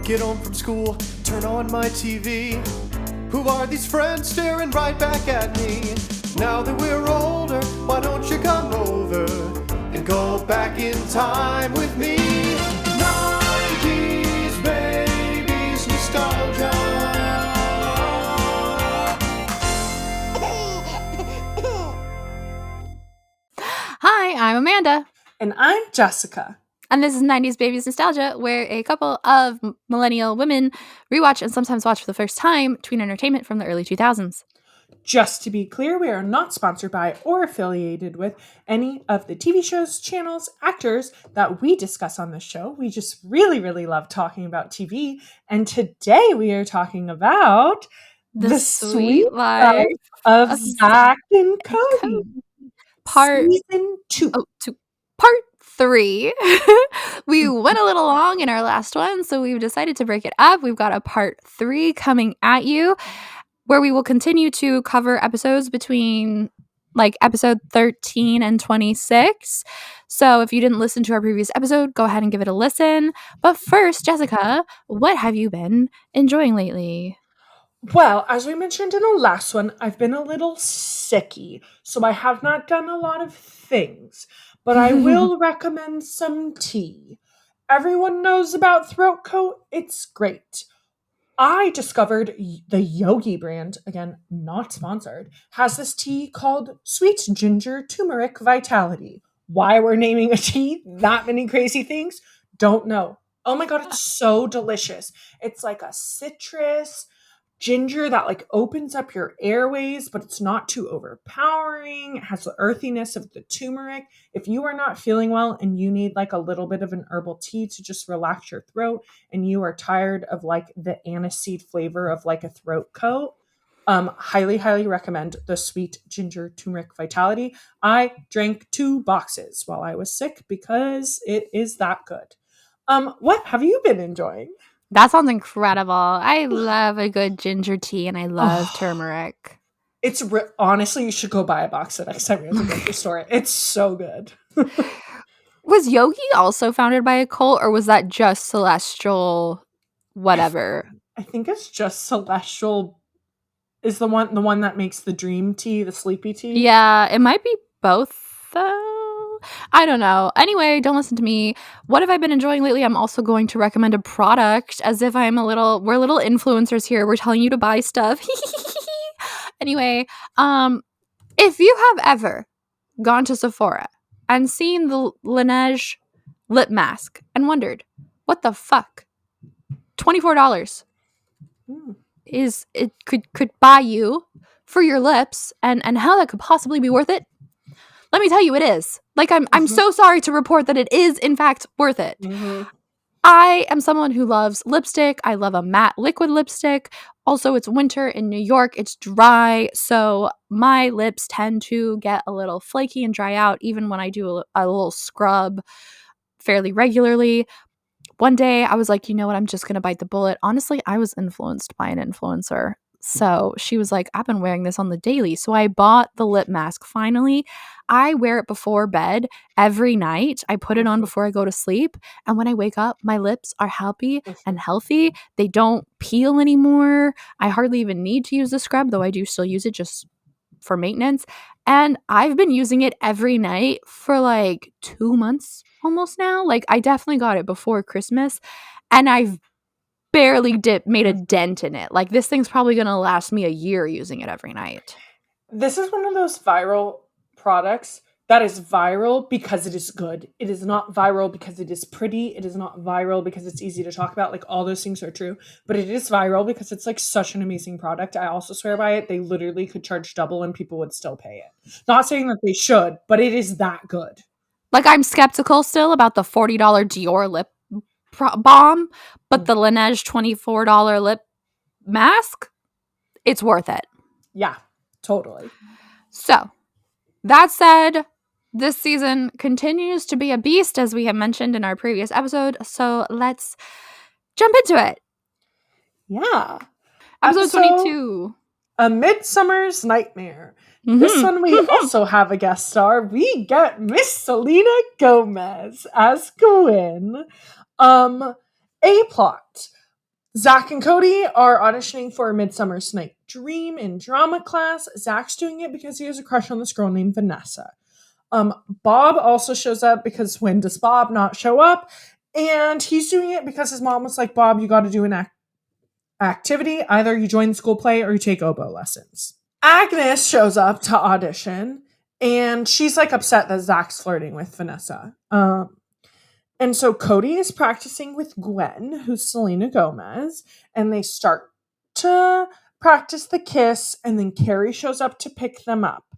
Get home from school, turn on my TV. Who are these friends staring right back at me? Now that we're older, why don't you come over and go back in time with me? 90s babies nostalgia. Hi, I'm Amanda. And I'm Jessica. And this is 90s Babies Nostalgia, where a couple of millennial women rewatch and sometimes watch for the first time tween entertainment from the early 2000s. Just to be clear, we are not sponsored by or affiliated with any of the TV shows, channels, actors that we discuss on this show. We just really, really love talking about TV. And today we are talking about The Sweet Life of Zack and Cody. Season 2. Part 3. We went a little long in our last one, so we've decided to break it up. We've got a part 3 coming at you, where we will continue to cover episodes between like episode 13 and 26. So if you didn't listen to our previous episode, go ahead and give it a listen. But first, Jessica, what have you been enjoying lately? Well, as we mentioned in the last one, I've been a little sicky, so I have not done a lot of things, but I will recommend some tea. Everyone knows about Throat Coat. It's great. I discovered the Yogi brand, again, not sponsored, has this tea called Sweet Ginger Turmeric Vitality. Why we're naming a tea that many crazy things, don't know. Oh my god, it's so delicious. It's like a citrus ginger that like opens up your airways, but it's not too overpowering. It has the earthiness of the turmeric. If you are not feeling well and you need like a little bit of an herbal tea to just relax your throat, and you are tired of like the aniseed flavor of like a throat coat, highly recommend the Sweet Ginger Turmeric Vitality. I drank 2 boxes while I was sick because it is that good. What have you been enjoying? That sounds incredible. I love a good ginger tea, and I love turmeric. It's honestly, you should go buy a box the next time you're at the grocery store. It's so good. Was Yogi also founded by a cult, or was that just Celestial whatever? I think it's just Celestial is the one that makes the dream tea, the sleepy tea. Yeah, it might be both though. I don't know. Anyway, don't listen to me. What have I been enjoying lately? I'm also going to recommend a product as if we're little influencers here. We're telling you to buy stuff. Anyway, if you have ever gone to Sephora and seen the Laneige lip mask and wondered, what the fuck? $24 is it could buy you for your lips, and how that could possibly be worth it? Let me tell you, it is. Like, I'm so sorry to report that it is, in fact, worth it. I am someone who loves lipstick. I love a matte liquid lipstick. Also, it's winter in New York. It's dry, so my lips tend to get a little flaky and dry out, even when I do a little scrub fairly regularly. One day, I was like, you know what? I'm just going to bite the bullet. Honestly, I was influenced by an influencer. So she was like, I've been wearing this on the daily. So I bought the lip mask finally. I wear it before bed every night. I put it on before I go to sleep. And when I wake up, my lips are happy and healthy. They don't peel anymore. I hardly even need to use the scrub, though I do still use it just for maintenance. And I've been using it every night for like 2 months almost now. Like, I definitely got it before Christmas, and I've barely made a dent in it. Like, this thing's probably gonna last me a year using it every night. This is one of those viral products that is viral because it is good. It is not viral because it is pretty. It is not viral because it's easy to talk about. Like, all those things are true, but it is viral because it's like such an amazing product. I also swear by it. They literally could charge double and people would still pay it. Not saying that they should, but it is that good. Like, I'm skeptical still about the $40 Dior lip balm, but the Laneige $24 lip mask, it's worth it. Yeah, totally. So, that said, this season continues to be a beast, as we have mentioned in our previous episode, so let's jump into it. Yeah. Episode 22. A Midsummer's Nightmare. This one we also have a guest star. We get Miss Selena Gomez as Gwen. A plot. Zack and Cody are auditioning for a Midsummer Night Dream in drama class. Zack's doing it because he has a crush on this girl named Vanessa. Bob also shows up because when does Bob not show up? And he's doing it because his mom was like, Bob, you got to do an activity. Either you join the school play or you take oboe lessons. Agnes shows up to audition and she's like upset that Zach's flirting with Vanessa. And so Cody is practicing with Gwen, who's Selena Gomez, and they start to practice the kiss, and then Carrie shows up to pick them up.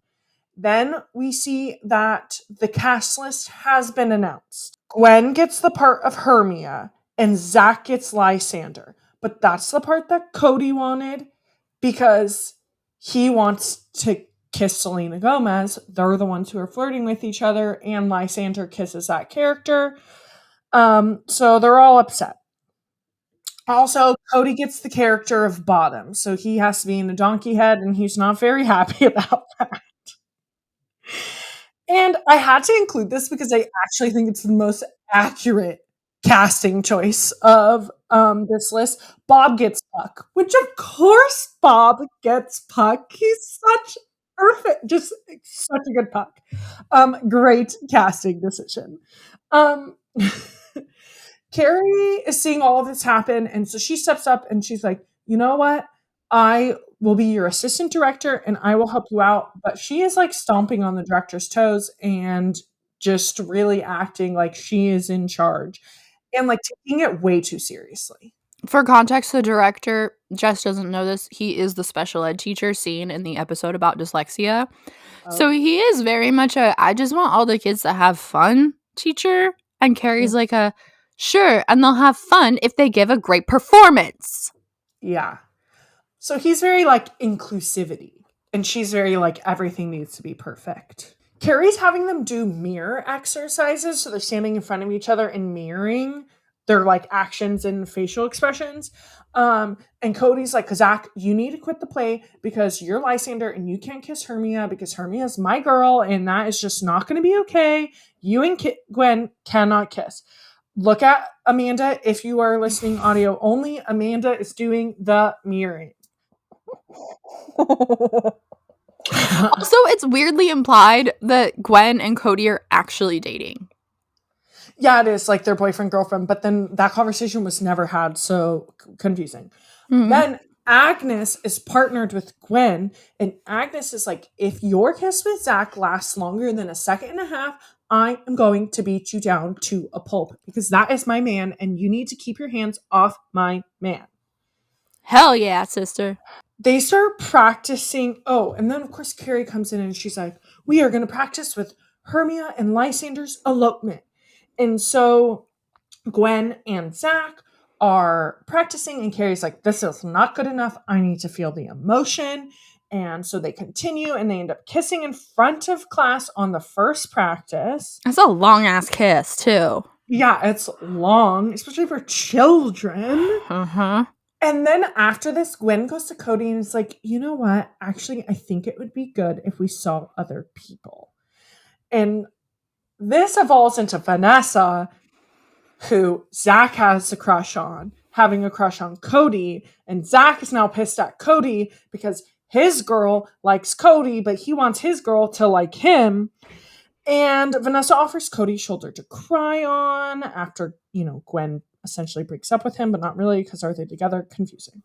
Then we see that the cast list has been announced. Gwen gets the part of Hermia, and Zach gets Lysander. But that's the part that Cody wanted because he wants to kiss Selena Gomez. They're the ones who are flirting with each other, and Lysander kisses that character. So they're all upset. Also, Cody gets the character of Bottom, so he has to be in a donkey head, and he's not very happy about that. And I had to include this because I actually think it's the most accurate casting choice of this list. Bob gets Puck, which of course Bob gets Puck. He's such perfect, just such a good Puck. Great casting decision. Carrie is seeing all of this happen, and so she steps up and she's like, you know what? I will be your assistant director and I will help you out. But she is like stomping on the director's toes and just really acting like she is in charge and like taking it way too seriously. For context, the director, Jess doesn't know this, he is the special ed teacher seen in the episode about dyslexia. So he is very much I just want all the kids to have fun teacher. And Carrie's like sure, and they'll have fun if they give a great performance. Yeah. So he's very like inclusivity, and she's very like everything needs to be perfect. Carrie's having them do mirror exercises, so they're standing in front of each other and mirroring their like actions and facial expressions. And Cody's like, Zach, you need to quit the play because you're Lysander and you can't kiss Hermia because Hermia's my girl, and that is just not going to be okay. You and Gwen cannot kiss. Look at Amanda. If you are listening audio only, Amanda is doing the mirroring. Also, it's weirdly implied that Gwen and Cody are actually dating. Yeah, it is like their boyfriend, girlfriend, but then that conversation was never had, so confusing. Mm-hmm. Then Agnes is partnered with Gwen, and Agnes is like, if your kiss with Zach lasts longer than a second and a half, I am going to beat you down to a pulp because that is my man, and you need to keep your hands off my man. Hell yeah, sister. They start practicing. Oh, and then of course Carrie comes in and she's like, we are going to practice with Hermia and Lysander's elopement. And so Gwen and Zach are practicing, and Carrie's like, this is not good enough. I need to feel the emotion. And so they continue, and they end up kissing in front of class on the first practice. That's a long-ass kiss, too. Yeah, it's long, especially for children. Uh-huh. And then after this, Gwen goes to Cody and is like, you know what? Actually, I think it would be good if we saw other people. And this evolves into Vanessa, who Zach has a crush on, having a crush on Cody. And Zach is now pissed at Cody because his girl likes Cody, but he wants his girl to like him. And Vanessa offers Cody's shoulder to cry on after, Gwen essentially breaks up with him, but not really because are they together? Confusing.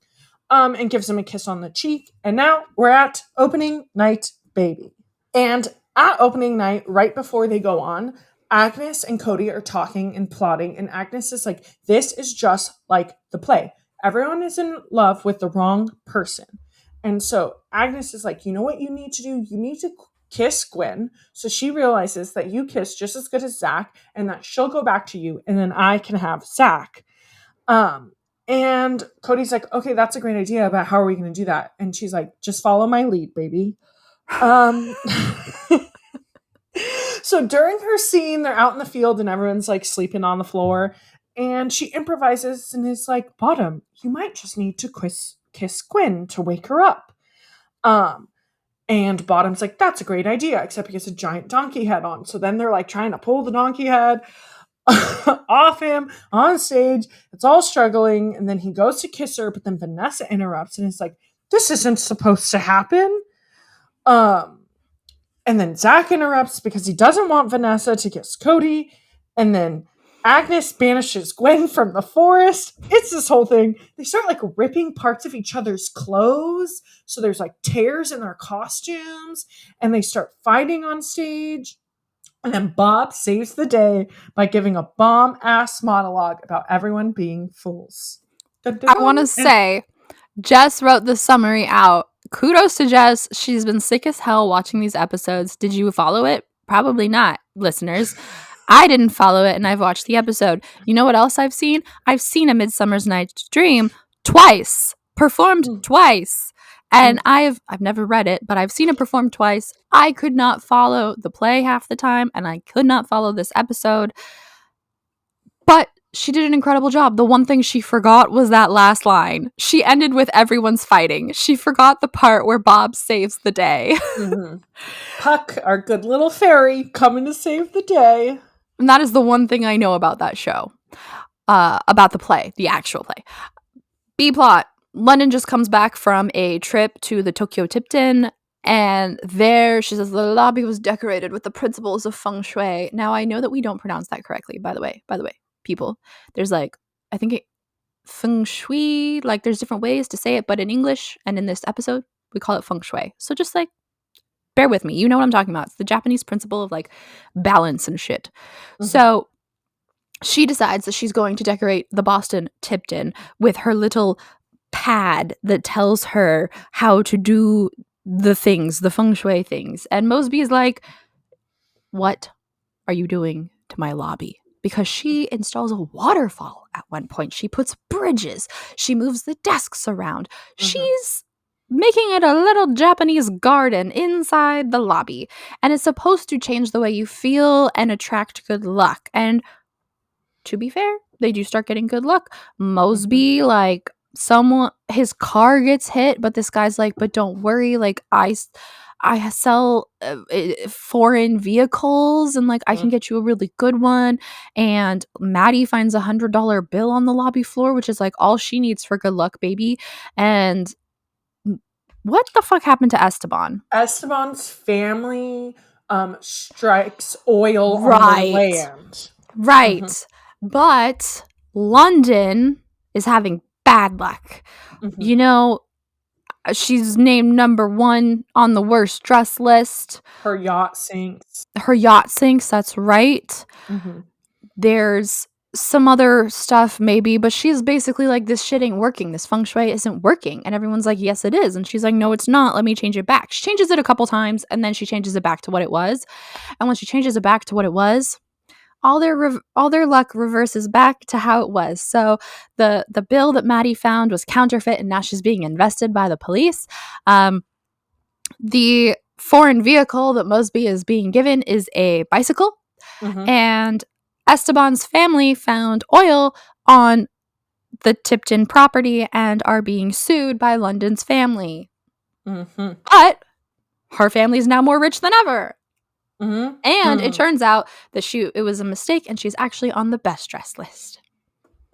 And gives him a kiss on the cheek. And now we're at opening night, baby. And at opening night, right before they go on, Agnes and Cody are talking and plotting, and Agnes is like, this is just like the play. Everyone is in love with the wrong person. And so Agnes is like, you know what you need to do? You need to kiss Gwen so she realizes that you kiss just as good as Zach and that she'll go back to you, and then I can have Zach. And Cody's like, okay, that's a great idea, but how are we going to do that? And she's like, just follow my lead, baby. So during her scene, they're out in the field and everyone's like sleeping on the floor, and she improvises and is like, Bottom, you might just need to kiss Gwen to wake her up. And Bottom's like, that's a great idea, except he has a giant donkey head on. So then they're like trying to pull the donkey head. off him on stage. It's all struggling. And then he goes to kiss her, but then Vanessa interrupts and it's like, this isn't supposed to happen. And then Zack interrupts because he doesn't want Vanessa to kiss Cody. And then Agnes banishes Gwen from the forest. It's this whole thing. They start like ripping parts of each other's clothes. So there's like tears in their costumes. And they start fighting on stage. And then Bob saves the day by giving a bomb-ass monologue about everyone being fools. Dun, dun, I want to say, Jess wrote the summary out. Kudos to Jess. She's been sick as hell watching these episodes. Did you follow it? Probably not, listeners. I didn't follow it, and I've watched the episode. You know what else I've seen? I've seen A Midsummer's Night's Dream twice. Performed twice. And I've never read it, but I've seen it performed twice. I could not follow the play half the time, and I could not follow this episode. But she did an incredible job. The one thing she forgot was that last line. She ended with everyone's fighting. She forgot the part where Bob saves the day. Mm-hmm. Puck, our good little fairy, coming to save the day. And that is the one thing I know about that show. About the play, the actual play. B-plot. London just comes back from a trip to the Tokyo Tipton, and there she says the lobby was decorated with the principles of feng shui. Now I know that we don't pronounce that correctly, by the way, people. There's like, I think feng shui, like there's different ways to say it, but in English and in this episode, we call it feng shui. So just like, bear with me. You know what I'm talking about. It's the Japanese principle of like balance and shit. Mm-hmm. So she decides that she's going to decorate the Boston Tipton with her little pad that tells her how to do the things, the feng shui things. And Mosby is like, what are you doing to my lobby? Because she installs a waterfall at one point. She puts bridges. She moves the desks around. Mm-hmm. She's making it a little Japanese garden inside the lobby. And it's supposed to change the way you feel and attract good luck. And to be fair, they do start getting good luck. Mosby, like, his car gets hit, but this guy's like, but don't worry, like I sell foreign vehicles and like I can get you a really good one. And Maddie finds $100 bill on the lobby floor, which is like all she needs for good luck, baby. And what the fuck happened to Esteban? Esteban's family strikes oil on the land. Right. Mm-hmm. But London is having bad luck. Mm-hmm. You know, she's named number 1 on the worst dress list. Her yacht sinks. That's right. Mm-hmm. There's some other stuff maybe, but she's basically like, this shit ain't working. This feng shui isn't working. And everyone's like, yes, it is. And she's like, no, it's not. Let me change it back. She changes it a couple times and then she changes it back to what it was. And when she changes it back to what it was, all their luck reverses back to how it was. So the bill that Maddie found was counterfeit, and now she's being invested by the police. The foreign vehicle that Mosby is being given is a bicycle, mm-hmm. and Esteban's family found oil on the Tipton property and are being sued by London's family. Mm-hmm. But her family is now more rich than ever. Mm-hmm. And it turns out that it was a mistake and she's actually on the best dressed list.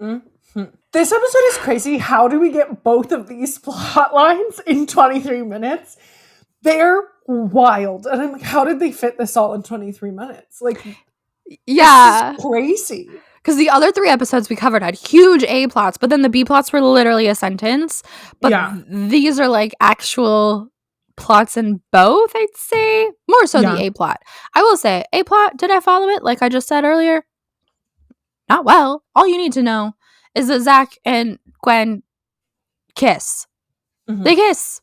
Mm-hmm. This episode is crazy. How do we get both of these plot lines in 23 minutes? They're wild. And I'm like, how did they fit this all in 23 minutes? Like, yeah, this is crazy. Because the other 3 episodes we covered had huge A plots, but then the B plots were literally a sentence. But these are like actual plots in both, I'd say. More so the A plot. I will say, A plot, did I follow it? Like I just said earlier, not well. All you need to know is that Zack and Gwen kiss. Mm-hmm. They kiss.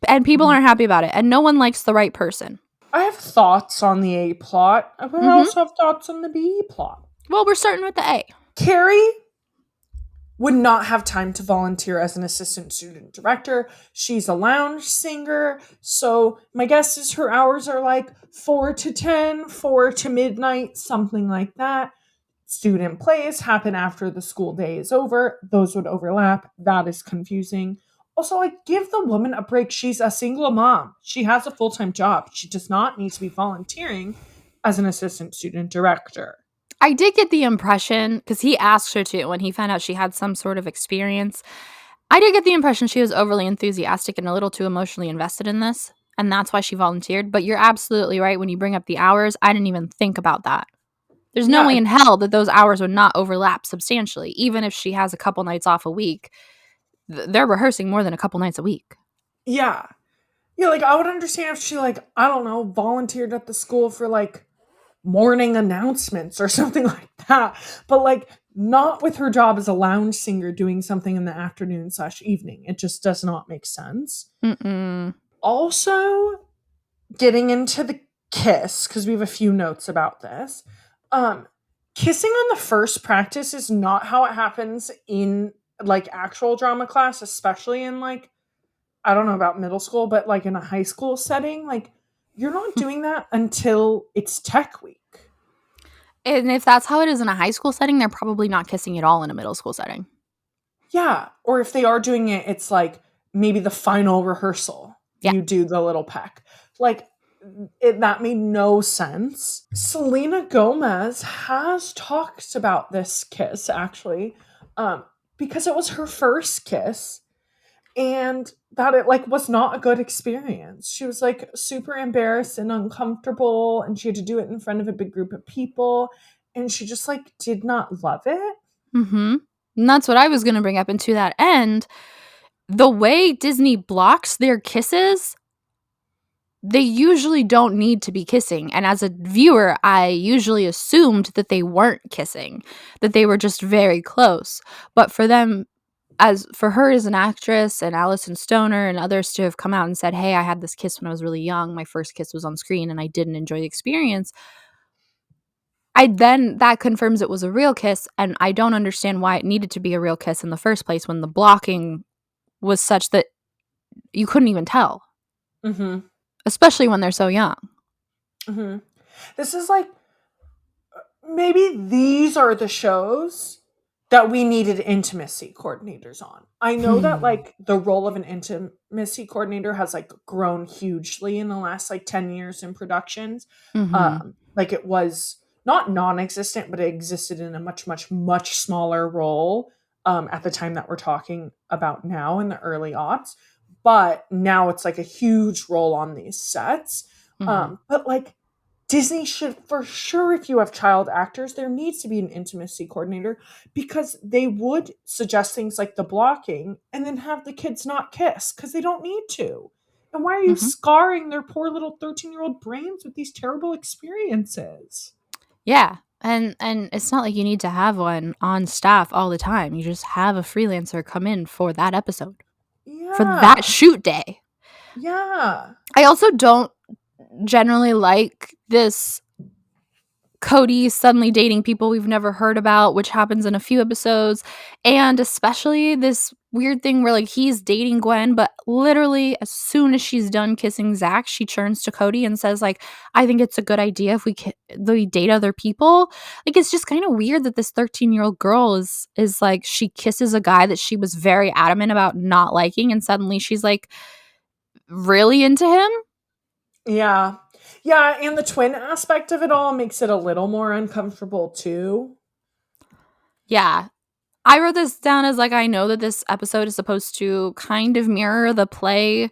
And people aren't happy about it. And no one likes the right person. I have thoughts on the A plot. But I also have thoughts on the B plot. Well, we're starting with the A. Carrie would not have time to volunteer as an assistant student director. She's a lounge singer. So my guess is her hours are like 4 to 10, 4 to midnight, something like that. Student plays happen after the school day is over. Those would overlap. That is confusing. Also, like, give the woman a break. She's a single mom. She has a full-time job. She does not need to be volunteering as an assistant student director. I did get the impression, because he asked her to when he found out she had some sort of experience. I did get the impression she was overly enthusiastic and a little too emotionally invested in this, and that's why she volunteered. But you're absolutely right when you bring up the hours. I didn't even think about that. There's no way Yeah, in hell that those hours would not overlap substantially. Even if she has a couple nights off a week, they're rehearsing more than a couple nights a week. yeah. Yeah, like I would understand if she like, I don't know, volunteered at the school for like morning announcements or something like that. But like not with her job as a lounge singer doing something in the afternoon/evening. It just does not make sense. Mm-mm. Also, getting into the kiss, because we have a few notes about this. Um, Kissing on the first practice is not how it happens in like actual drama class, especially in like, I don't know about middle school, but like in a high school setting, like you're not doing that until it's tech week. And if that's how it is in a high school setting, they're probably not kissing at all in a middle school setting. Yeah. Or if they are doing it, it's like maybe the final rehearsal. Yeah. You do the little peck. Like that made no sense. Selena Gomez has talked about this kiss actually, because it was her first kiss and that it like was not a good experience. She was like super embarrassed and uncomfortable and she had to do it in front of a big group of people and she just like did not love it. Mm-hmm. And that's what I was going to bring up. And to that end, the way Disney blocks their kisses, they usually don't need to be kissing. And as a viewer, I usually assumed that they weren't kissing, that they were just very close. But for them, as for her as an actress and Alison Stoner and others to have come out and said, hey, I had this kiss when I was really young. My first kiss was on screen and I didn't enjoy the experience. That confirms it was a real kiss. And I don't understand why it needed to be a real kiss in the first place when the blocking was such that you couldn't even tell, Mm-hmm. especially when they're so young. Mm-hmm. This is like maybe these are the shows that we needed intimacy coordinators on. I know that like the role of an intimacy coordinator has like grown hugely in the last like 10 years in productions. Mm-hmm. Like it was not non-existent, but it existed in a much, much, much smaller role at the time that we're talking about now in the early aughts. But now it's like a huge role on these sets. Mm-hmm. But like Disney should, for sure, if you have child actors, there needs to be an intimacy coordinator because they would suggest things like the blocking and then have the kids not kiss because they don't need to. And why are you Mm-hmm. scarring their poor little 13-year-old brains with these terrible experiences? Yeah. And it's not like you need to have one on staff all the time. You just have a freelancer come in for that episode, for that Yeah. shoot day. Yeah. I also don't generally like this Cody suddenly dating people we've never heard about, which happens in a few episodes, and especially this weird thing where like he's dating Gwen, but literally as soon as she's done kissing Zack, she turns to Cody and says like, "I think it's a good idea if we date other people." Like it's just kind of weird that this 13-year-old girl is like she kisses a guy that she was very adamant about not liking, and suddenly she's like really into him. Yeah. Yeah. And the twin aspect of it all makes it a little more uncomfortable too. Yeah. I wrote this down as like I know that this episode is supposed to kind of mirror the play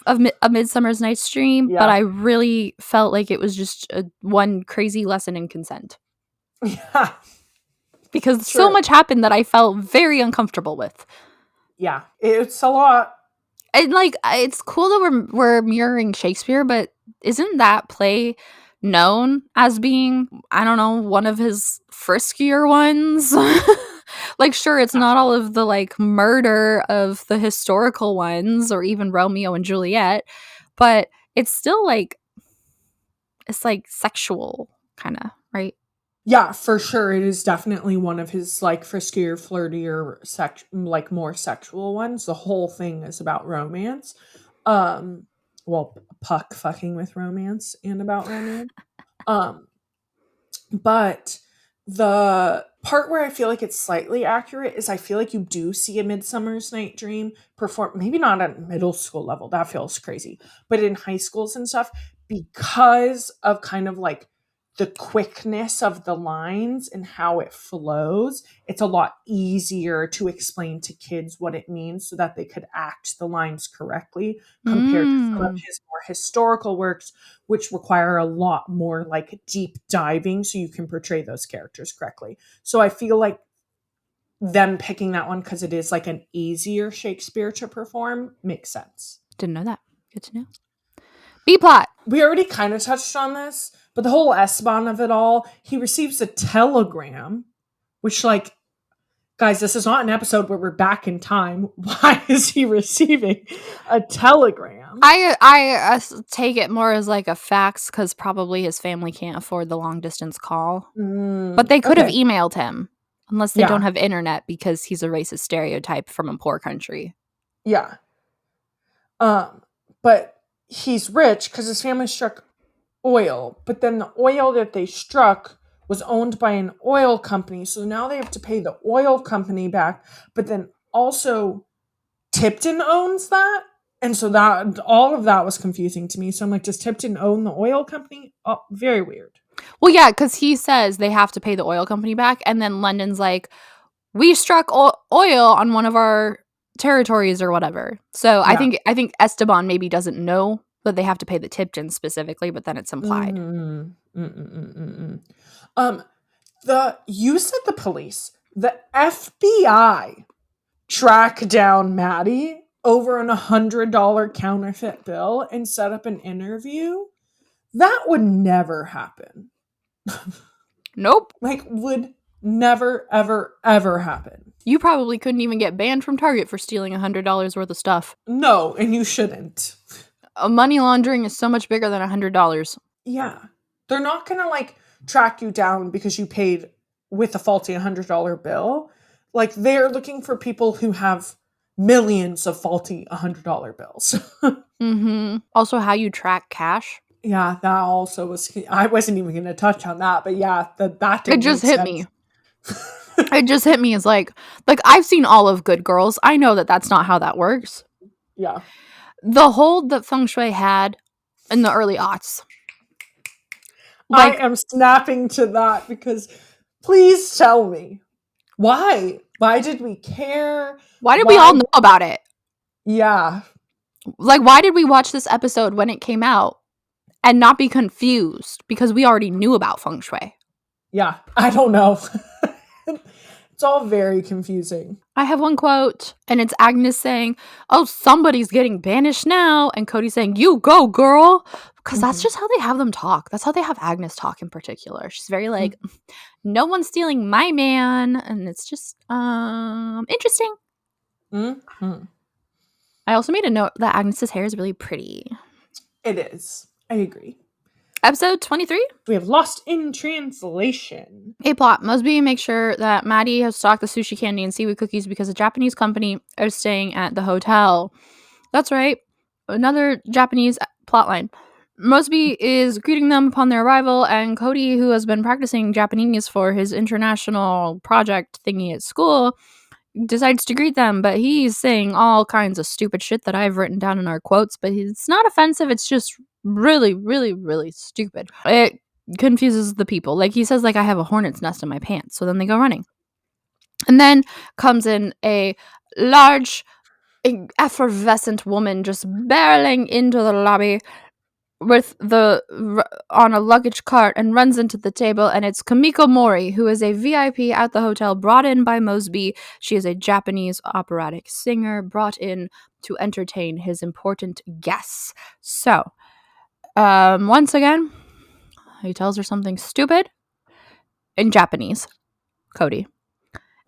of A Midsummer's Night's Dream, but Yeah. I really felt like it was just one crazy lesson in consent Yeah. because so True. much happened that I felt very uncomfortable with. Yeah. It's a lot. And like it's cool that we're mirroring Shakespeare, but isn't that play known as being, I don't know, one of his friskier ones? Like sure, it's not all of the like murder of the historical ones or even Romeo and Juliet, but it's still like it's like sexual kind of, right? Yeah, for sure. It is definitely one of his like friskier, flirtier, like more sexual ones. The whole thing is about romance. Well, Puck fucking with romance and about romance. Um, but the part where I feel like it's slightly accurate is I feel like you do see a Midsummer's Night Dream perform, maybe not at middle school level, that feels crazy, but in high schools and stuff, because of kind of like the quickness of the lines and how it flows, it's a lot easier to explain to kids what it means so that they could act the lines correctly compared to some of his more historical works, which require a lot more like deep diving so you can portray those characters correctly. So I feel like them picking that one because it is like an easier Shakespeare to perform makes sense. Didn't know that. Good to know. B-plot. We already kind of touched on this, but the whole S-Bahn of it all, he receives a telegram, which, like, guys, this is not an episode where we're back in time. Why is he receiving a telegram? I take it more as like a fax because probably his family can't afford the long distance call. But they could have emailed him unless they don't have internet because he's a racist stereotype from a poor country. Yeah. But he's rich because his family struck oil, but then the oil that they struck was owned by an oil company, so now they have to pay the oil company back, but then also Tipton owns that, and so that all of that was confusing to me. So I'm like, does Tipton own the oil company? Oh, very weird. Well, yeah, because he says they have to pay the oil company back, and then London's like, we struck oil on one of our territories or whatever. So I think Esteban maybe doesn't know that they have to pay the Tipton specifically, but then it's implied. You said the police, the FBI track down Maddie over an $100 counterfeit bill and set up an interview. That would never happen. Nope. Like, would never, ever, ever happen. You probably couldn't even get banned from Target for stealing $100 worth of stuff. No, and you shouldn't. Money laundering is so much bigger than $100. Yeah. They're not going to, like, track you down because you paid with a faulty $100 bill. Like, they're looking for people who have millions of faulty $100 bills. Also, how you track cash. Yeah, that also was... I wasn't even going to touch on that, but yeah, that It just hit me. It just hit me as like I've seen all of Good Girls. I know that that's not how that works. Yeah. The hold that Feng Shui had in the early aughts. Like, I am snapping to that because please tell me. Why? Why did we care? Why did we all know about it? Yeah. Like, why did we watch this episode when it came out and not be confused? Because we already knew about Feng Shui. Yeah, I don't know. It's all very confusing. I have one quote, and it's Agnes saying, oh, somebody's getting banished now. And Cody saying, you go, girl. Because that's just how they have them talk. That's how they have Agnes talk in particular. She's very like, no one's stealing my man. And it's just interesting. I also made a note that Agnes's hair is really pretty. It is. I agree. Episode 23. We have Lost in Translation. A-plot. Mosby makes sure that Maddie has stocked the sushi candy and seaweed cookies because a Japanese company is staying at the hotel. That's right. Another Japanese plotline. Mosby is greeting them upon their arrival, and Cody, who has been practicing Japanese for his international project thingy at school, decides to greet them, but he's saying all kinds of stupid shit that I've written down in our quotes, but it's not offensive, it's just really, really, really stupid. It confuses the people. Like, he says, like, I have a hornet's nest in my pants, so then they go running. And then comes in a large, effervescent woman just barreling into the lobby with on a luggage cart and runs into the table, and it's Kamiko Mori, who is a VIP at the hotel brought in by Mosby. She is a Japanese operatic singer brought in to entertain his important guests. So, once again, he tells her something stupid in Japanese, Cody.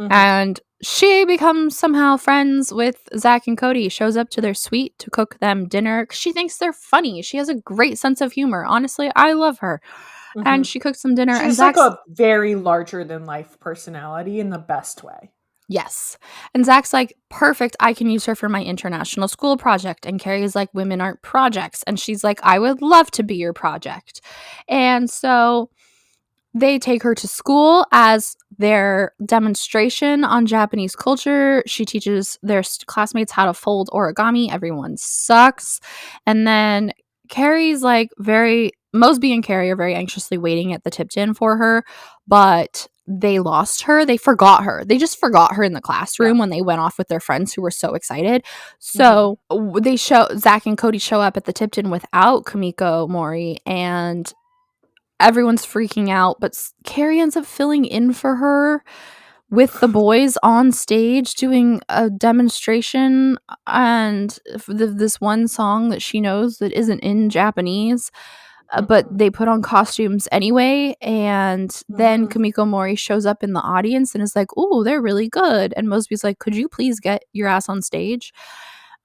And she becomes somehow friends with Zack and Cody, shows up to their suite to cook them dinner. She thinks they're funny. She has a great sense of humor. Honestly, I love her. And she cooks them dinner. She's and like a very larger-than-life personality in the best way. Yes. And Zach's like, perfect, I can use her for my international school project. And Carrie's like, women aren't projects. And she's like, I would love to be your project. And so they take her to school as their demonstration on Japanese culture. She teaches their classmates how to fold origami. Everyone sucks. And then Carrie's like very Mosby and Carrie are very anxiously waiting at the Tipton for her, but they lost her. They forgot her. They just forgot her in the classroom when they went off with their friends who were so excited. So they show Zack and Cody show up at the Tipton without Kamiko Mori, and everyone's freaking out. But Carrie ends up filling in for her with the boys on stage doing a demonstration and this one song that she knows that isn't in Japanese. But they put on costumes anyway, and then Kamiko Mori shows up in the audience and is like, "Ooh, they're really good." And Mosby's like, "Could you please get your ass on stage?"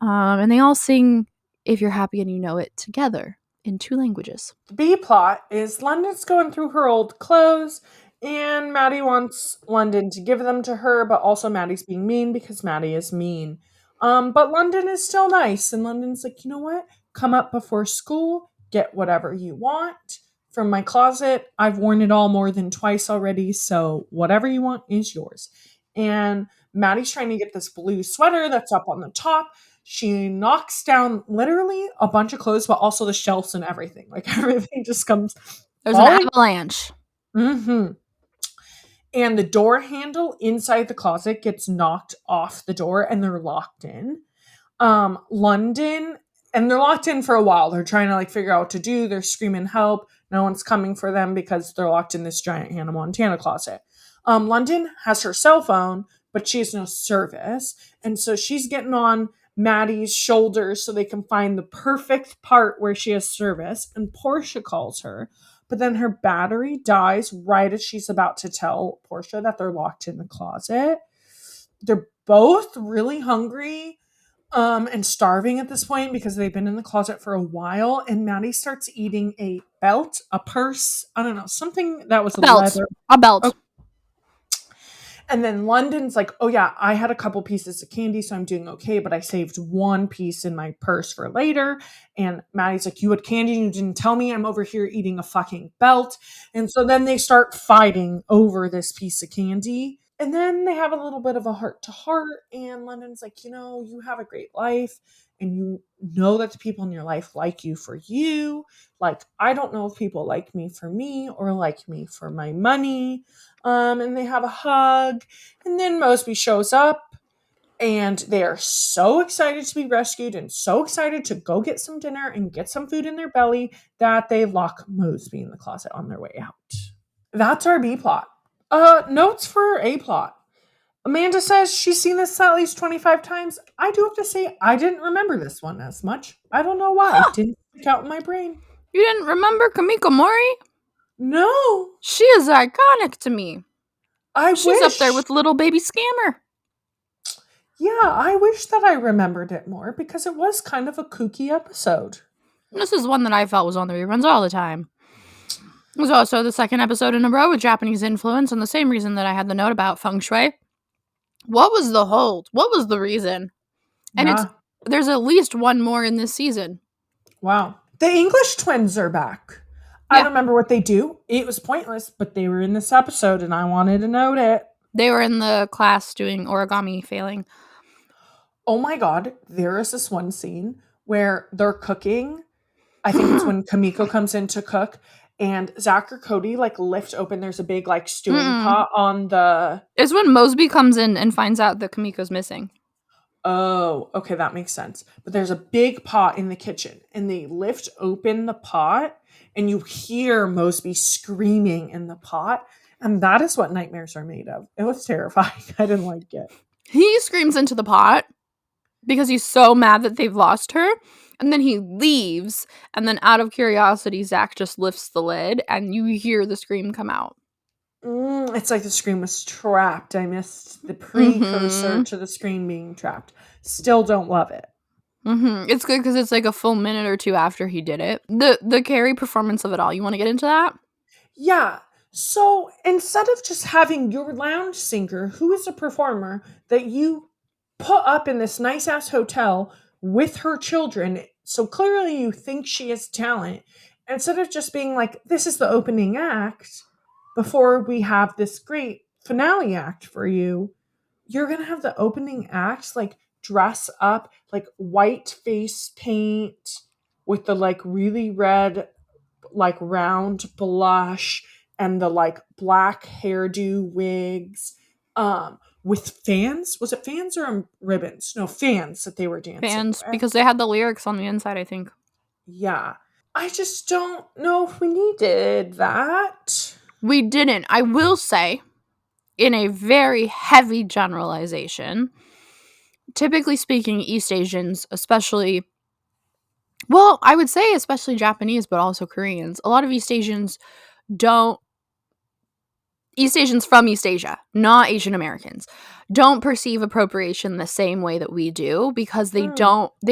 And they all sing "If You're Happy and You Know It" together in 2 languages. The B plot is London's going through her old clothes, and Maddie wants London to give them to her, but also Maddie's being mean because Maddie is mean. But London is still nice, and London's like, you know what? Come up before school, get whatever you want from my closet. I've worn it all more than twice already, so whatever you want is yours. And Maddie's trying to get this blue sweater that's up on the top. She knocks down literally a bunch of clothes, but also the shelves and everything. Like everything just comes. There's an avalanche. And the door handle inside the closet gets knocked off the door, and they're locked in. London, and they're locked in for a while. They're trying to like figure out what to do. They're screaming help. No one's coming for them because they're locked in this giant Hannah Montana closet. London has her cell phone, but she has no service. And so she's getting on Maddie's shoulders so they can find the perfect part where she has service. And Portia calls her, but then her battery dies right as she's about to tell Portia that they're locked in the closet. They're both really hungry and starving at this point because they've been in the closet for a while. And Maddie starts eating a belt, a purse, I don't know, something that was leather. A belt. Okay. And then London's like, oh yeah, I had a couple pieces of candy, so I'm doing okay, but I saved one piece in my purse for later. And Maddie's like, you had candy and you didn't tell me. I'm over here eating a fucking belt. And so then they start fighting over this piece of candy. And then they have a little bit of a heart to heart. And London's like, you know, you have a great life. And you know that the people in your life like you for you. Like, I don't know if people like me for me or like me for my money. And they have a hug. And then Mosby shows up. And they are so excited to be rescued and so excited to go get some dinner and get some food in their belly that they lock Mosby in the closet on their way out. That's our B plot. Notes for A plot. Amanda says she's seen this at least 25 times. I do have to say, I didn't remember this one as much. I don't know why. It didn't stick out in my brain. You didn't remember Kamiko Mori? No. She is iconic to me. She's up there with Little Baby Scammer. Yeah, I wish that I remembered it more because it was kind of a kooky episode. This is one that I felt was on the reruns all the time. It was also the second episode in a row with Japanese influence, and the same reason that I had the note about feng shui. What was the hold? What was the reason? And there's at least one more in this season. Wow. The English twins are back. Yeah. I don't remember what they do. It was pointless, but they were in this episode, and I wanted to note it. They were in the class doing origami failing. Oh my God. There is this one scene where they're cooking. I think it's when Kamiko comes in to cook. And Zack or Cody, like, lift open. There's a big, like, stewing pot on the... It's when Mosby comes in and finds out that Kamiko's missing. Oh, okay, that makes sense. But there's a big pot in the kitchen. And they lift open the pot. And you hear Mosby screaming in the pot. And that is what nightmares are made of. It was terrifying. I didn't like it. He screams into the pot because he's so mad that they've lost her. And then he leaves, and then out of curiosity, Zack just lifts the lid, and you hear the scream come out. It's like the scream was trapped. I missed the precursor to the scream being trapped. Still don't love it. It's good because it's like a full minute or two after he did it. The Carrie performance of it all. You want to get into that? Yeah. So instead of just having your lounge singer, who is a performer, that you put up in this nice-ass hotel with her children, so clearly you think she has talent, instead of just being like, this is the opening act before we have this great finale act for you, you're gonna have the opening act like dress up like white face paint with the like really red like round blush and the like black hairdo wigs with fans. Was it fans or ribbons? No, fans that they were dancing Fans, with. because they had the lyrics on the inside, I think. Yeah. I just don't know if we needed that. We didn't. I will say, in a very heavy generalization, typically speaking, East Asians, especially, well, I would say especially Japanese, but also Koreans, a lot of East Asians from East Asia, not Asian Americans, don't perceive appropriation the same way that we do, because they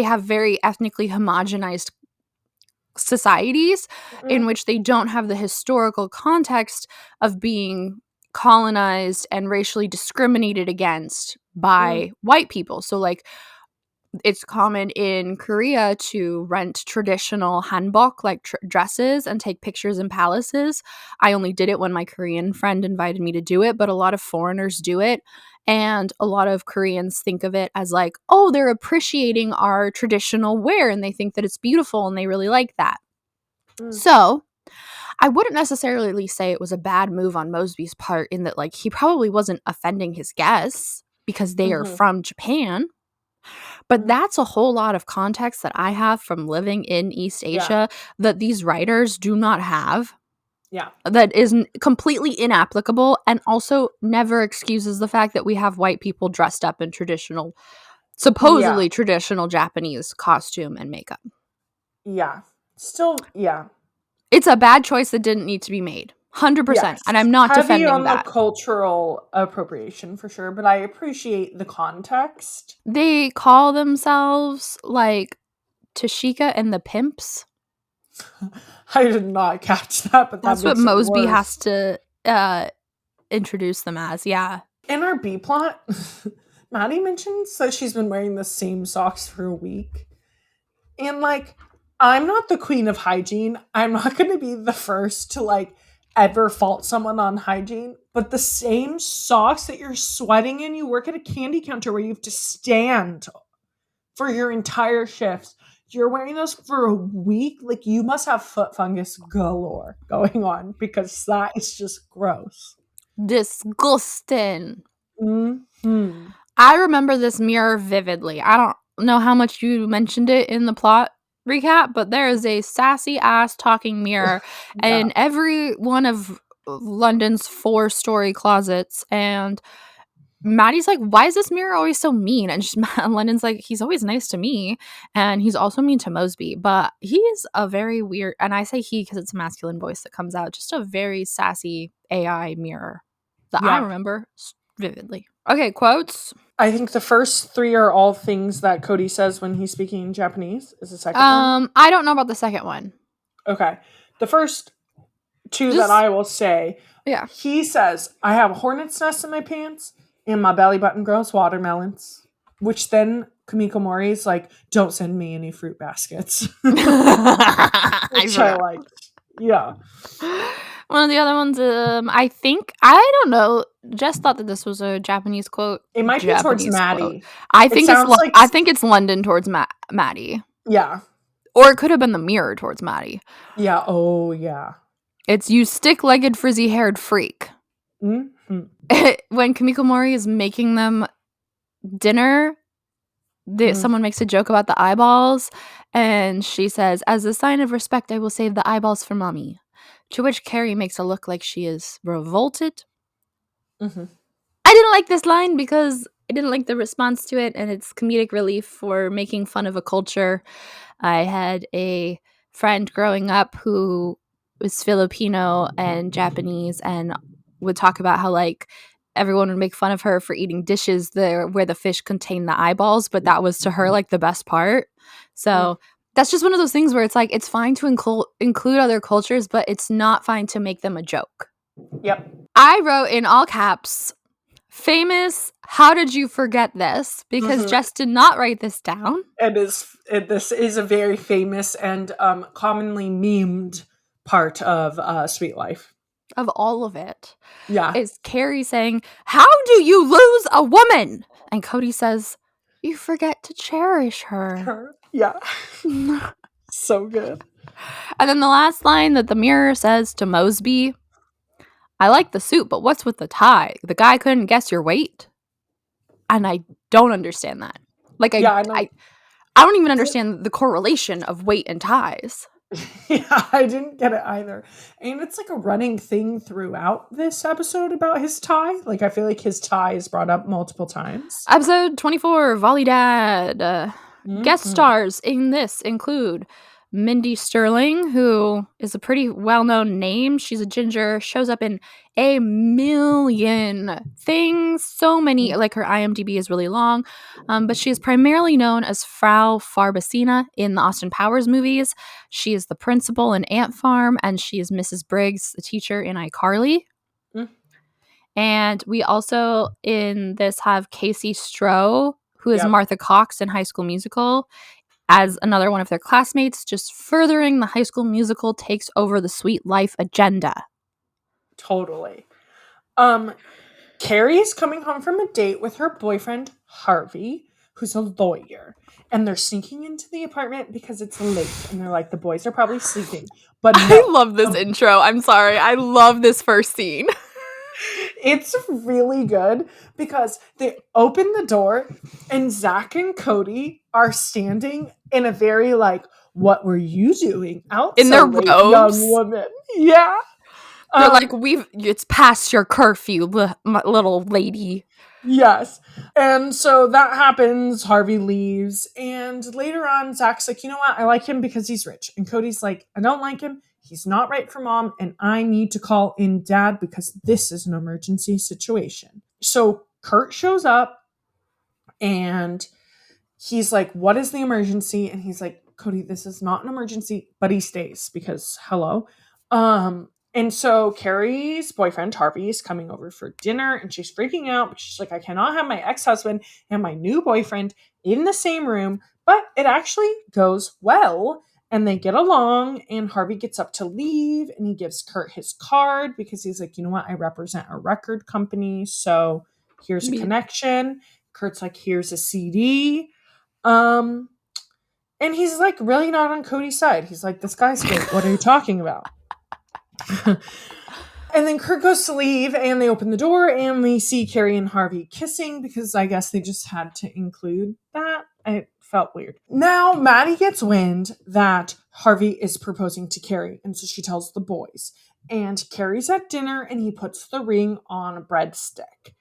have very ethnically homogenized societies in which they don't have the historical context of being colonized and racially discriminated against by white people. So like, it's common in Korea to rent traditional hanbok, like dresses, and take pictures in palaces. I only did it when my Korean friend invited me to do it, but a lot of foreigners do it. And a lot of Koreans think of it as like, oh, they're appreciating our traditional wear and they think that it's beautiful and they really like that. So I wouldn't necessarily say it was a bad move on Mosby's part, in that like he probably wasn't offending his guests because they are from Japan. But that's a whole lot of context that I have from living in East Asia that these writers do not have. Yeah. That is completely inapplicable, and also never excuses the fact that we have white people dressed up in supposedly traditional Japanese costume and makeup. Yeah. Still, yeah. It's a bad choice that didn't need to be made. 100%. Yes. And I'm not Heavy defending on that. the cultural appropriation for sure, but I appreciate the context. They call themselves like Tashika and the Pimps. I did not catch that, but that's what Mosby has to introduce them as. Yeah. In our B plot, Maddie mentions that she's been wearing the same socks for a week. And like, I'm not the queen of hygiene. I'm not going to be the first to like ever fault someone on hygiene, but the same socks that you're sweating in, you work at a candy counter where you have to stand for your entire shift. You're wearing those for a week. Like, you must have foot fungus galore going on, because that is just gross. Disgusting. Mm-hmm. I remember this mirror vividly. I don't know how much you mentioned it in the plot recap, but there is a sassy ass talking mirror in every one of London's 4-story closets, and Maddie's like, why is this mirror always so mean? And London's like, he's always nice to me, and he's also mean to Mosby, but he's a very weird, and I say he because it's a masculine voice that comes out, just a very sassy AI mirror that I remember vividly. Okay, quotes. I think the first 3 are all things that Cody says when he's speaking Japanese. Is the second one? I don't know about the second one. Okay. The first 2 that I will say. Yeah. He says, I have a hornet's nest in my pants and my belly button grows watermelons. Which then Kamiko Mori's like, don't send me any fruit baskets. Which I liked. Yeah. One of the other ones, I don't know, Jess thought that this was a Japanese quote. It might be towards Maddie. I think it's London towards Maddie. Yeah. Or it could have been the mirror towards Maddie. Yeah. Oh, yeah. It's you stick-legged, frizzy-haired freak. Mm-hmm. When Kamiko Mori is making them dinner, someone makes a joke about the eyeballs, and she says, as a sign of respect, I will save the eyeballs for mommy. To which Carrie makes a look like she is revolted. Mm-hmm. I didn't like this line because I didn't like the response to it, and it's comedic relief for making fun of a culture. I had a friend growing up who was Filipino and Japanese and would talk about how like everyone would make fun of her for eating dishes where the fish contained the eyeballs, but that was to her like the best part. So that's just one of those things where it's like, it's fine to include other cultures, but it's not fine to make them a joke. Yep. I wrote in all caps, famous, how did you forget this? Because Jess did not write this down. This is a very famous and commonly memed part of Sweet Life. Of all of it. Yeah. Is Carrie saying, how do you lose a woman? And Cody says, you forget to cherish her. Yeah. So good. And then the last line that the mirror says to Mosby, I like the suit, but what's with the tie? The guy couldn't guess your weight? And I don't understand that. Like, Yeah, I know. I don't even understand the correlation of weight and ties. Yeah, I didn't get it either. And it's like a running thing throughout this episode about his tie. Like, I feel like his tie is brought up multiple times. Episode 24, Volley Dad. Guest Mhm. stars in this include Mindy Sterling, who is a pretty well-known name. She's a ginger, shows up in a million things. So many, like her IMDb is really long, but she is primarily known as Frau Farbacina in the Austin Powers movies. She is the principal in Ant Farm, and she is Mrs. Briggs, the teacher in iCarly. Mm. And we also in this have Casey Stroh, who is Yep. Martha Cox in High School Musical, as another one of their classmates, just furthering the High School Musical takes over the sweet life agenda. Totally. Carrie's coming home from a date with her boyfriend, Harvey, who's a lawyer. And they're sneaking into the apartment because it's late. And they're like, the boys are probably sleeping. But I no, love this intro. I'm sorry. I love this first scene. it's really good because they open the door and Zack and Cody are standing in a very like, what were you doing out In so their late, robes? young woman? Yeah. They're like, it's past your curfew, my little lady. Yes. And so that happens. Harvey leaves. And later on, Zach's like, you know what? I like him because he's rich. And Cody's like, I don't like him. He's not right for mom. And I need to call in dad because this is an emergency situation. So Kurt shows up and he's like, what is the emergency? And he's like, Cody, this is not an emergency, but he stays because hello. And so Carrie's boyfriend, Harvey, is coming over for dinner and she's freaking out. But she's like, I cannot have my ex-husband and my new boyfriend in the same room. But it actually goes well and they get along. And Harvey gets up to leave and he gives Kurt his card because he's like, you know what? I represent a record company. So here's a connection. Kurt's like, here's a CD. And he's like really not on Cody's side. He's like, this guy's great. What are you talking about? And then Kurt goes to leave and they open the door and we see Carrie and Harvey kissing because I guess they just had to include that. It felt weird. Now Maddie gets wind that Harvey is proposing to Carrie. And so she tells the boys. And Carrie's at dinner and he puts the ring on a breadstick.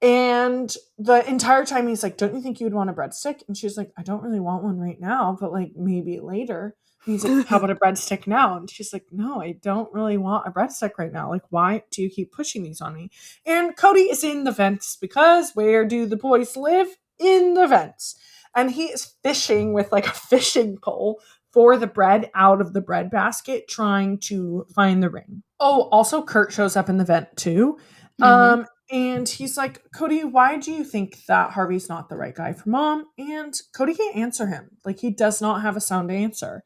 And the entire time he's like, don't you think you would want a breadstick? And she's like, I don't really want one right now, but like maybe later. And he's like, how about a breadstick now? And she's like, no, I don't really want a breadstick right now. Like, why do you keep pushing these on me? And Cody is in the vents because where do the boys live? In the vents. And he is fishing with like a fishing pole for the bread out of the bread basket, trying to find the ring. Oh, also Kurt shows up in the vent too. Mhm. And he's like, Cody, why do you think that Harvey's not the right guy for mom? And Cody can't answer him. Like, he does not have a sound answer.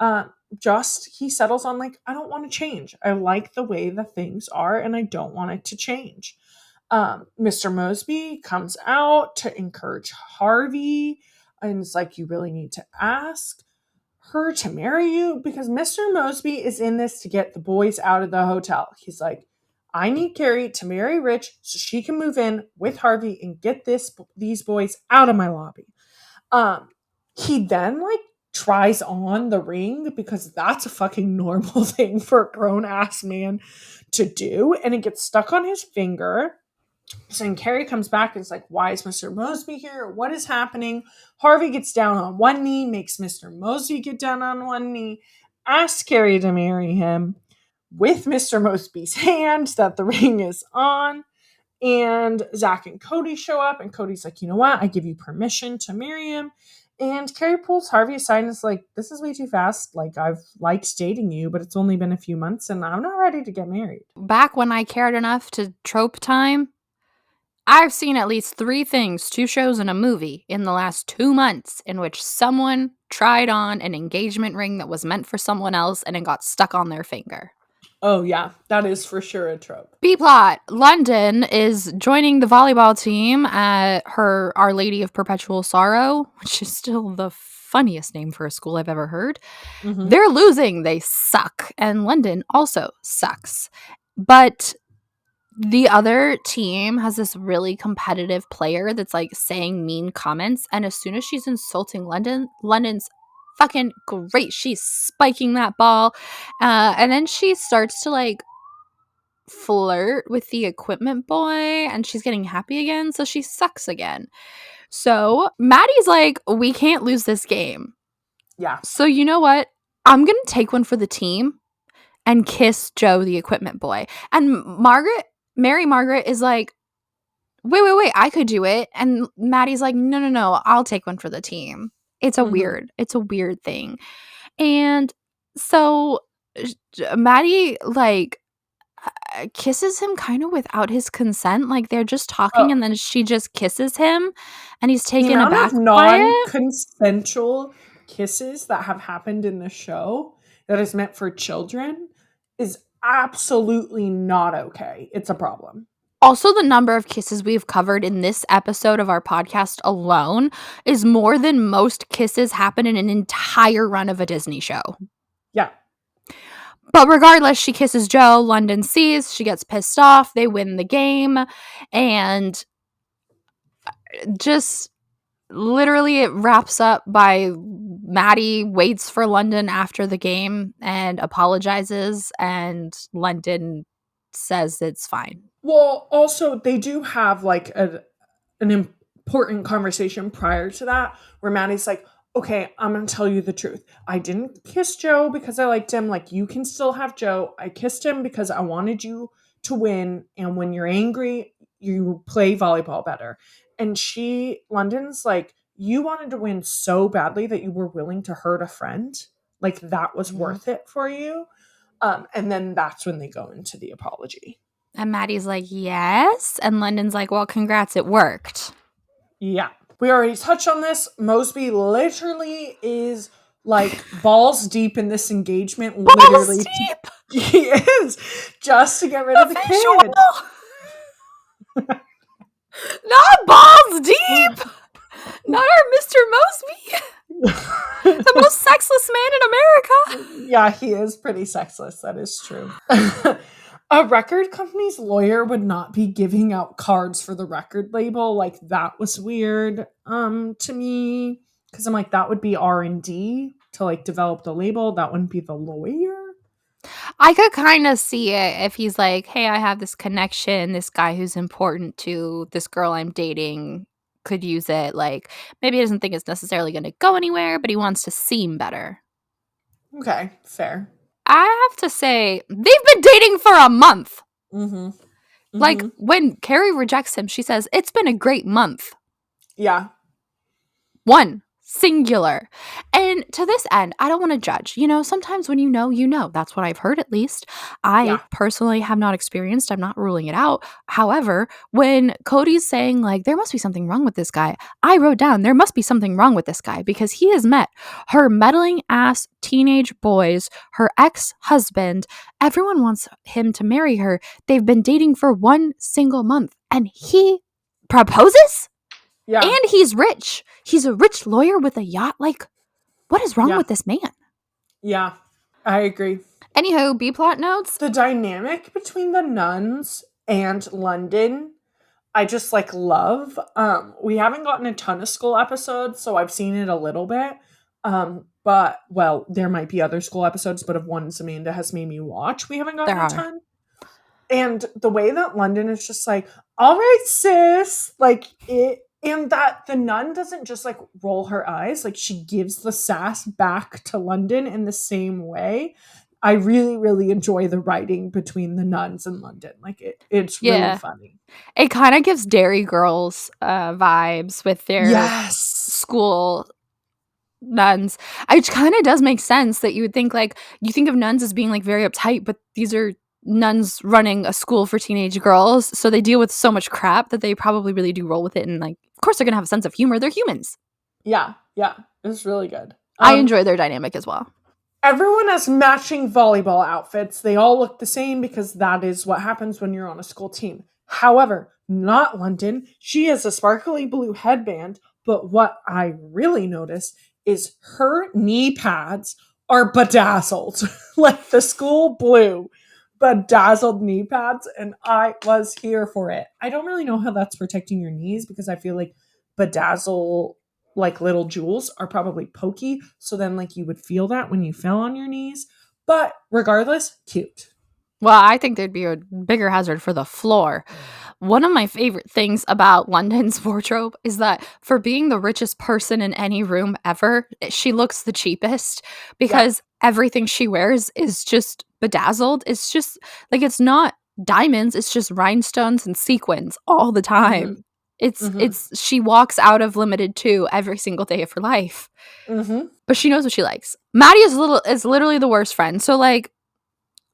He settles on like, I don't want to change. I like the way the things are and I don't want it to change. Mr. Mosby comes out to encourage Harvey and it's like, you really need to ask her to marry you because Mr. Mosby is in this to get the boys out of the hotel. He's like, I need Carrie to marry Rich so she can move in with Harvey and get these boys out of my lobby. He then like tries on the ring because that's a fucking normal thing for a grown ass man to do, and it gets stuck on his finger. So then Carrie comes back and is like, why is Mr. Mosby here? What is happening? Harvey gets down on one knee, makes Mr. Mosby get down on one knee, asks Carrie to marry him with Mr. Mosby's hand that the ring is on. And Zack and Cody show up and Cody's like, you know what? I give you permission to marry him. And Carrie pulls Harvey aside and is like, this is way too fast. Like, I've liked dating you, but it's only been a few months and I'm not ready to get married. Back when I cared enough to trope time, I've seen at least 3 things, 2 shows and a movie in the last 2 months in which someone tried on an engagement ring that was meant for someone else and it got stuck on their finger. Oh, yeah, that is for sure a trope. B-plot. London is joining the volleyball team at her Our Lady of Perpetual Sorrow, which is still the funniest name for a school I've ever heard. Mhm. They're losing. They suck. And London also sucks. But the other team has this really competitive player that's like saying mean comments. And as soon as she's insulting London's fucking great. She's spiking that ball. And then she starts to like flirt with the equipment boy and she's getting happy again. So she sucks again. So Maddie's like, we can't lose this game. Yeah. So you know what? I'm going to take one for the team and kiss Joe, the equipment boy. And Mary Margaret is like, wait, I could do it. And Maddie's like, no, I'll take one for the team. It's a weird thing. And so Maddie like kisses him kind of without his consent. Like they're just talking and then she just kisses him and he's taken the amount aback of by it. non-consensual kisses that have happened in the show that is meant for children is absolutely not okay. It's a problem. Also, the number of kisses we've covered in this episode of our podcast alone is more than most kisses happen in an entire run of a Disney show. Yeah. But regardless, she kisses Joe. London sees. She gets pissed off. They win the game. And just literally it wraps up by Maddie waits for London after the game and apologizes. And London says it's fine. Well, also, they do have like an important conversation prior to that where Maddie's like, okay, I'm going to tell you the truth. I didn't kiss Joe because I liked him. Like, you can still have Joe. I kissed him because I wanted you to win. And when you're angry, you play volleyball better. And London's like, you wanted to win so badly that you were willing to hurt a friend. Like, that was worth it for you. And then that's when they go into the apology. And Maddie's like, yes. And London's like, well, congrats, it worked. Yeah. We already touched on this. Mosby literally is like balls deep in this engagement. Balls deep! He is. Just to get rid of the kid. Not balls deep! Not our Mr. Mosby! The most sexless man in America! Yeah, he is pretty sexless. That is true. A record company's lawyer would not be giving out cards for the record label. Like, that was weird to me. Because I'm like, that would be R&D to, like, develop the label. That wouldn't be the lawyer. I could kind of see it if he's like, hey, I have this connection. This guy who's important to this girl I'm dating could use it. Like, maybe he doesn't think it's necessarily going to go anywhere, but he wants to seem better. Okay, fair. I have to say, they've been dating for a month. Like, when Carrie rejects him, she says, it's been a great month. Yeah. One. Singular. And to this end, I don't want to judge. You know, sometimes when you know. That's what I've heard, at least. I personally have not experienced. I'm not ruling it out. However, when Cody's saying, like, there must be something wrong with this guy, I wrote down, there must be something wrong with this guy because he has met her meddling ass teenage boys, her ex-husband. Everyone wants him to marry her. They've been dating for 1 single month and he proposes? Yeah. And he's rich. He's a rich lawyer with a yacht. Like, what is wrong with this man? Yeah, I agree. Anywho, B-plot notes. The dynamic between the nuns and London, I just, like, love. We haven't gotten a ton of school episodes, so I've seen it a little bit. But, well, there might be other school episodes, but of ones Amanda has made me watch, we haven't gotten a ton. And the way that London is just like, all right, sis, like, and that the nun doesn't just like roll her eyes, like she gives the sass back to London in the same way. I really, really enjoy the writing between the nuns and London. Like it's really funny. It kind of gives Dairy Girls vibes with their school nuns. It kind of does make sense that you would think like, you think of nuns as being like very uptight, but these are nuns running a school for teenage girls, so they deal with so much crap that they probably really do roll with it, and like of course they're gonna have a sense of humor. They're humans. Yeah It's really good. I enjoy their dynamic as well. Everyone has matching volleyball outfits. They all look the same because that is what happens when you're on a school team. However, not London. She has a sparkly blue headband, but what I really noticed is her knee pads are bedazzled, like the school blue bedazzled knee pads, and I was here for it. I don't really know how that's protecting your knees because I feel like bedazzle like little jewels are probably pokey, so then like you would feel that when you fell on your knees. But regardless, cute. Well, I think there'd be a bigger hazard for the floor. One of my favorite things about London's wardrobe is that for being the richest person in any room ever, she looks the cheapest because everything she wears is just bedazzled. It's just like it's not diamonds, it's just rhinestones and sequins all the time. It's she walks out of Limited 2 every single day of her life. But she knows what she likes. Maddie is literally the worst friend. So like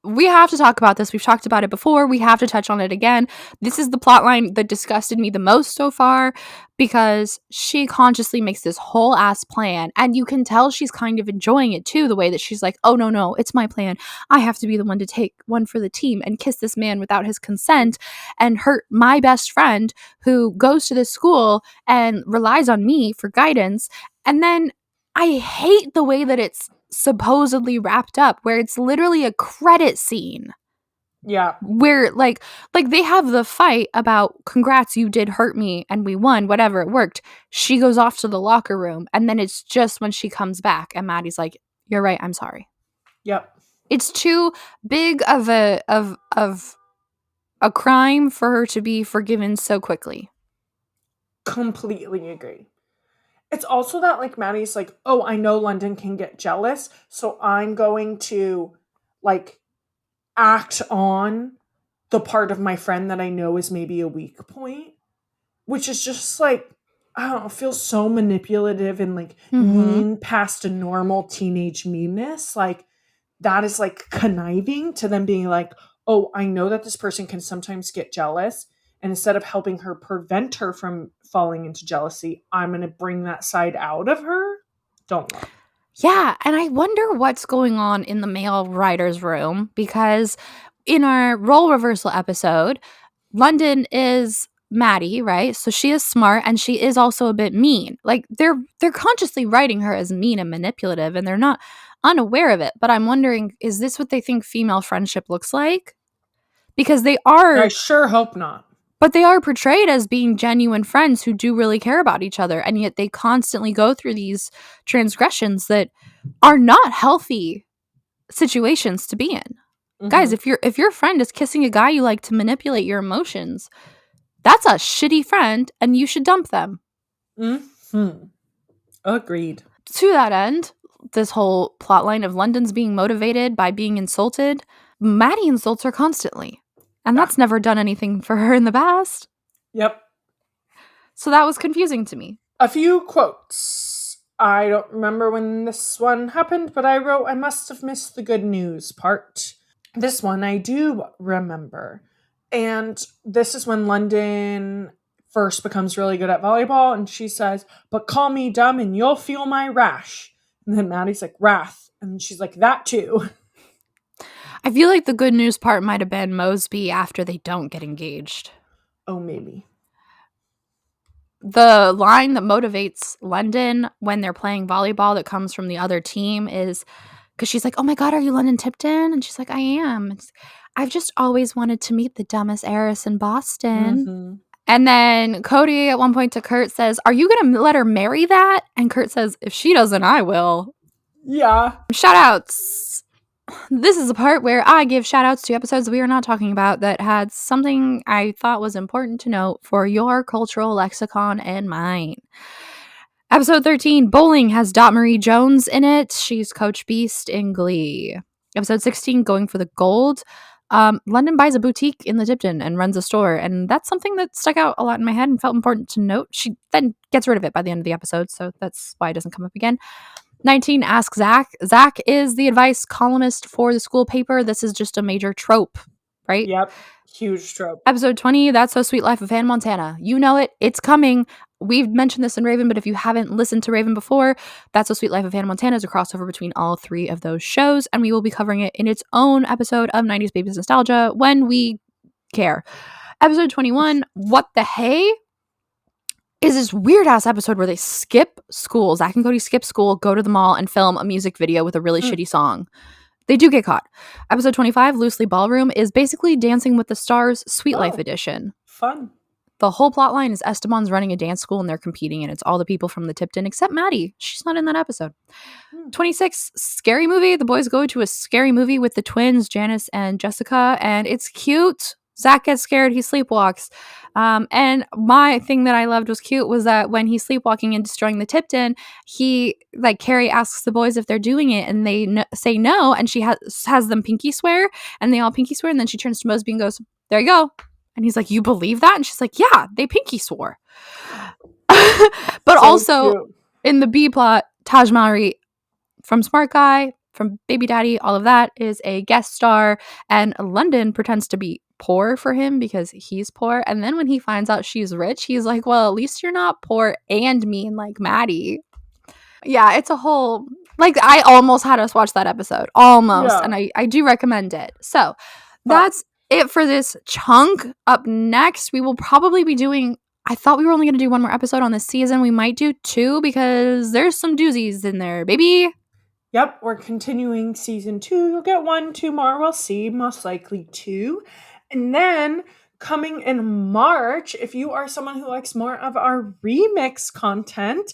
we have to talk about this. We've talked about it before. We have to touch on it again. This is the plot line that disgusted me the most so far because she consciously makes this whole ass plan. And you can tell she's kind of enjoying it too, the way that she's like, oh, no, it's my plan. I have to be the one to take one for the team and kiss this man without his consent and hurt my best friend who goes to this school and relies on me for guidance. And then I hate the way that it's supposedly wrapped up, where it's literally a credit scene. Yeah. Where like they have the fight about congrats, you did hurt me and we won, whatever, it worked. She goes off to the locker room and then it's just when she comes back and Maddie's like, you're right, I'm sorry. Yep. It's too big of a crime for her to be forgiven so quickly. Completely agree. It's also that like Maddie's like, oh, I know London can get jealous, so I'm going to like act on the part of my friend that I know is maybe a weak point, which is just like, I don't know, feels so manipulative and like mean past a normal teenage meanness. Like that is like conniving to them being like, oh, I know that this person can sometimes get jealous. And instead of helping her prevent her from falling into jealousy, I'm going to bring that side out of her. Don't love. Yeah, and I wonder what's going on in the male writer's room because in our role reversal episode, London is Maddie, right? So she is smart and she is also a bit mean. Like they're consciously writing her as mean and manipulative and they're not unaware of it. But I'm wondering, is this what they think female friendship looks like? Because they are I sure hope not. But they are portrayed as being genuine friends who do really care about each other. And yet they constantly go through these transgressions that are not healthy situations to be in. Guys, if your friend is kissing a guy you like to manipulate your emotions, that's a shitty friend and you should dump them. Agreed. To that end, this whole plotline of London's being motivated by being insulted, Maddie insults her constantly. And that's never done anything for her in the past. Yep. So that was confusing to me. A few quotes. I don't remember when this one happened, but I wrote, I must have missed the good news part. This one I do remember. And this is when London first becomes really good at volleyball. And she says, but call me dumb and you'll feel my rash. And then Maddie's like, wrath. And she's like, that too. I feel like the good news part might have been Mosby after they don't get engaged. Oh, maybe. The line that motivates London when they're playing volleyball that comes from the other team is because she's like, oh my God, are you London Tipton? And she's like, I am. I've just always wanted to meet the dumbest heiress in Boston. And then Cody at one point to Kurt says, are you going to let her marry that? And Kurt says, if she doesn't, I will. Yeah. Shout outs. This is the part where I give shout outs to episodes we are not talking about that had something I thought was important to note for your cultural lexicon and mine. Episode 13, Bowling, has Dot Marie Jones in it. She's Coach Beast in Glee. Episode 16, Going for the Gold. London buys a boutique in the Tipton and runs a store, and that's something that stuck out a lot in my head and felt important to note. She then gets rid of it by the end of the episode, so that's why it doesn't come up again. 19, Ask Zack. Zack is the advice columnist for the school paper. This is just a major trope, right? Yep. Huge trope. Episode 20, That's So Sweet Life of Hannah Montana. You know it. It's coming. We've mentioned this in Raven, but if you haven't listened to Raven before, That's So Sweet Life of Hannah Montana is a crossover between all three of those shows, and we will be covering it in its own episode of 90s Babies Nostalgia when we care. Episode 21, What the Hey? is this weird ass episode where they skip school. Zack and Cody skip school, go to the mall, and film a music video with a really shitty song. They do get caught. Episode 25, Loosely Ballroom, is basically Dancing with the Stars Sweet Life edition. Fun. The whole plot line is Esteban's running a dance school and they're competing, and it's all the people from the Tipton except Maddie. She's not in that episode. 26, Scary Movie. The boys go to a scary movie with the twins, Janice and Jessica, and it's cute. Zach gets scared. He sleepwalks. And my thing that I loved was cute was that when he's sleepwalking and destroying the Tipton, Carrie asks the boys if they're doing it, and they say no, and she has them pinky swear, and they all pinky swear, and then she turns to Mosby and goes, "There you go." And he's like, "You believe that?" And she's like, "Yeah, they pinky swore." But so also cute. In the B plot, Taj Mowry from Smart Guy, from Baby Daddy, all of that is a guest star, and London pretends to be poor for him because he's poor. And then when he finds out she's rich, he's like, "Well, at least you're not poor and mean like Maddie." Yeah, it's a whole, I almost had us watch that episode. Almost. Yeah. And I do recommend it. So that's it for this chunk. Up next, we will probably be doing, I thought we were only going to do one more episode on this season. We might do 2 because there's some doozies in there, baby. Yep, we're continuing season 2. You'll get 1, 2 more. We'll see. Most likely 2. And then coming in March, if you are someone who likes more of our remix content,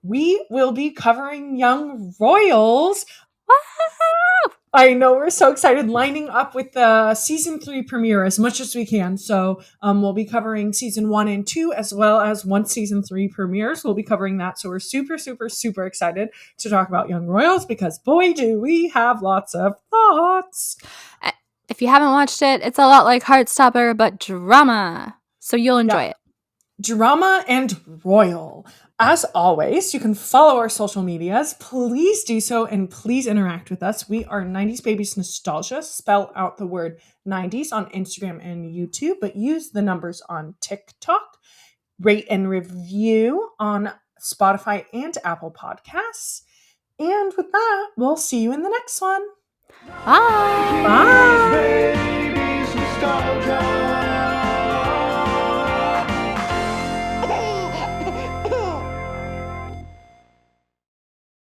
we will be covering Young Royals. Woo-hoo! I know, we're so excited, lining up with the season 3 premiere as much as we can. So we'll be covering season 1 and 2, as well as once season 3 premieres. We'll be covering that. So we're super, super, super excited to talk about Young Royals because boy, do we have lots of thoughts. If you haven't watched it, it's a lot like Heartstopper, but drama. So you'll enjoy it. Drama and royal. As always, you can follow our social medias. Please do so and please interact with us. We are 90s Babies Nostalgia. Spell out the word 90s on Instagram and YouTube, but use the numbers on TikTok. Rate and review on Spotify and Apple Podcasts. And with that, we'll see you in the next one. Bye. Bye.